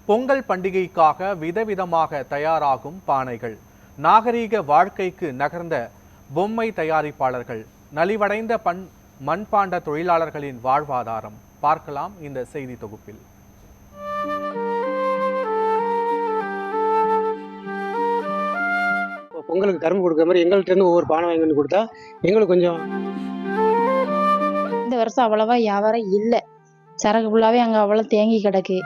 பொங்கல் பண்டிகைக்காக விதவிதமாக தயாராகும் பானைகள், நாகரீக வாழ்க்கைக்கு நகர்ந்த பொம்மை தயாரிப்பாளர்கள், நலிவடைந்த மண்பாண்ட தொழிலாளர்களின் வாழ்வாதாரம் பார்க்கலாம் இந்த செய்தி தொகுப்பில். பொங்கலுக்கு கரும்பு கொடுக்குற மாதிரி எங்கள்கிட்ட இருந்து ஒவ்வொரு பானை வாங்கி வந்து கொடுத்தா எங்களுக்கு கொஞ்சம். இந்த வருஷம் அவ்வளவா வியாபாரம் இல்லை, சரக்கு ஃபுல்லாவே அங்க அவ்வளவு தேங்கி கிடக்கு.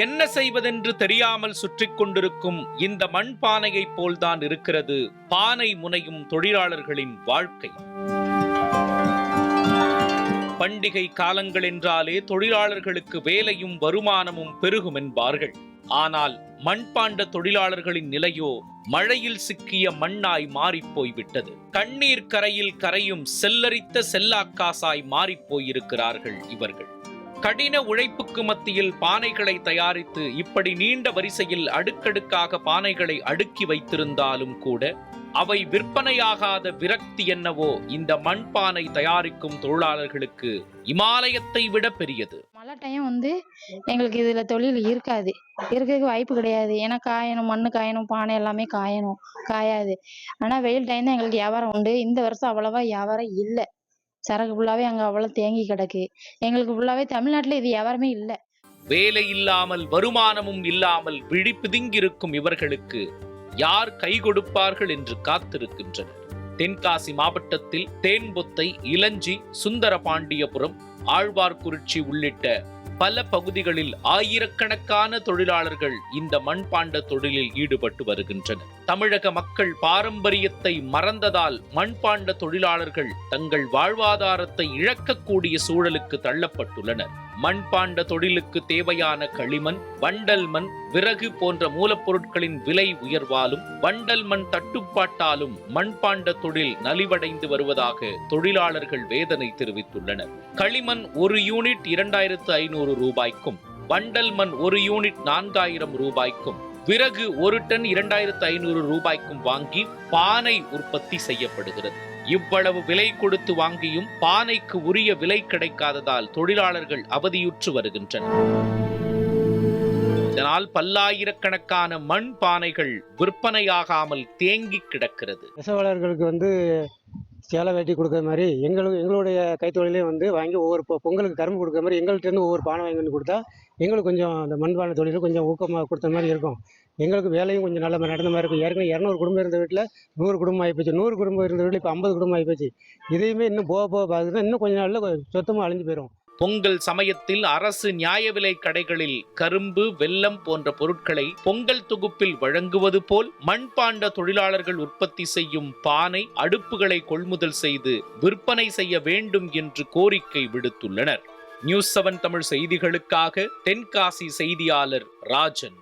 என்ன செய்வதென்று தெரியாமல் சுற்றி கொண்டிருக்கும் இந்த மண்பானையை போல்தான் இருக்கிறது பானை முனையும் தொழிலாளர்களின் வாழ்க்கை. பண்டிகை காலங்கள் என்றாலே தொழிலாளர்களுக்கு வேலையும் வருமானமும் பெருகும் என்பார்கள். ஆனால் மண்பாண்ட தொழிலாளர்களின் நிலையோ மழையில் சிக்கிய மண்ணாய் மாறிப்போய்விட்டது. கண்ணீர் கரையில் கரையும் செல்லரித்த செல்லாக்காசாய் மாறிப்போயிருக்கிறார்கள் இவர்கள். கடின உழைப்புக்கு மத்தியில் பானைகளை தயாரித்து இப்படி நீண்ட வரிசையில் அடுக்கடுக்காக பானைகளை அடுக்கி வைத்திருந்தாலும் கூட அவை விற்பனையாகாத விரக்தி என்னவோ இந்த மண்பானை தயாரிக்கும் தொழிலாளர்களுக்கு இமாலயத்தை விட பெரியது. மழை டைம் எங்களுக்கு இதுல தொழில் இருக்கிறதுக்கு வாய்ப்பு கிடையாது. ஏன்னா காயணும், மண்ணு காயணும், பானை எல்லாமே காயாது. ஆனா வெயில் டைம் தான் எங்களுக்கு வியாபாரம் உண்டு. இந்த வருஷம் அவ்வளவா வியாபாரம் இல்லை, சரக்கு ஃபுல்லாவே அங்க அவ்வளவு தேங்கி கிடக்கு. எங்களுக்கு ஃபுல்லாவே தமிழ்நாட்டுல இது வியாபாரமே இல்லை. வேலை இல்லாமல் வருமானமும் இல்லாமல் விழிப்பிதுங்கிருக்கும் இவர்களுக்கு யார் கை கொடுப்பார்கள் என்று காத்திருக்கின்றனர். தென்காசி மாவட்டத்தில் தேன்பொத்தை, இளஞ்சி, சுந்தரபாண்டியபுரம், ஆழ்வார்குறிச்சி உள்ளிட்ட பல பகுதிகளில் ஆயிரக்கணக்கான தொழிலாளர்கள் இந்த மண்பாண்ட தொழிலில் ஈடுபட்டு வருகின்றனர். தமிழக மக்கள் பாரம்பரியத்தை மறந்ததால் மண்பாண்ட தொழிலாளர்கள் தங்கள் வாழ்வாதாரத்தை இழக்கக்கூடிய சூழலுக்கு தள்ளப்பட்டுள்ளனர். மண்பாண்ட தொழிலுக்கு தேவையான களிமண், வண்டல் மண், விறகு போன்ற மூலப்பொருட்களின் விலை உயர்வாலும் வண்டல் மண் தட்டுப்பாட்டாலும் மண்பாண்ட தொழில் நலிவடைந்து வருவதாக தொழிலாளர்கள் வேதனை தெரிவித்துள்ளனர். களிமண் ஒரு யூனிட் 2500 ரூபாய்க்கும், வண்டல் மண் ஒரு யூனிட் 4000 ரூபாய்க்கும், விறகு ஒரு டன் 2500 ரூபாய்க்கும் வாங்கி பானை உற்பத்தி செய்யப்படுகிறது. இவ்வளவு விலை கொடுத்து வாங்கியும் பானைக்கு உரிய விலை கிடைக்காததால் தொழிலாளர்கள் அவதியுற்று வருகின்றனர். இதனால் பல்லாயிரக்கணக்கான மண் பானைகள் விற்பனையாகாமல் தேங்கி கிடக்கிறது. நெசவாளர்களுக்கு சேலை வேட்டி கொடுக்குற மாதிரி எங்களுடைய கைத்தொழிலையும் வாங்கி ஒவ்வொரு பொங்கலுக்கு கரும்பு கொடுக்குற மாதிரி எங்கள்கிட்ட இருந்து ஒவ்வொரு பானை வாங்கி வந்து கொடுத்தா எங்களுக்கு கொஞ்சம் அந்த மண்பானை தொழிலும் கொஞ்சம் ஊக்கமாக கொடுத்த மாதிரி இருக்கும். எங்களுக்கு வேலையும் கொஞ்சம் நல்ல நடந்த மாதிரி இருக்கும். ஏற்கனவே 200 குடும்பம் இருந்த வீட்டில் 100 குடும்பம் ஆகிப்போச்சு, 100 குடும்பம் இருந்த வீட்டில் இப்போ 50 குடும்பம் ஆகிப்போச்சு. இதையுமே இன்னும் போக பார்த்தீங்கன்னா இன்னும் கொஞ்சம் நாளில் சொத்தமாக அழிஞ்சு போயிடும். பொங்கல் சமயத்தில் அரசு நியாய விலை கடைகளில் கரும்பு, வெல்லம் போன்ற பொருட்களை பொங்கல் தொகுப்பில் வழங்குவது போல் மண்பாண்ட தொழிலாளர்கள் உற்பத்தி செய்யும் பானை, அடுப்புகளை கொள்முதல் செய்து விற்பனை செய்ய வேண்டும் என்று கோரிக்கை விடுத்துள்ளனர். நியூஸ் 7 தமிழ் செய்திகளுக்காக தென்காசி செய்தியாளர் ராஜன்.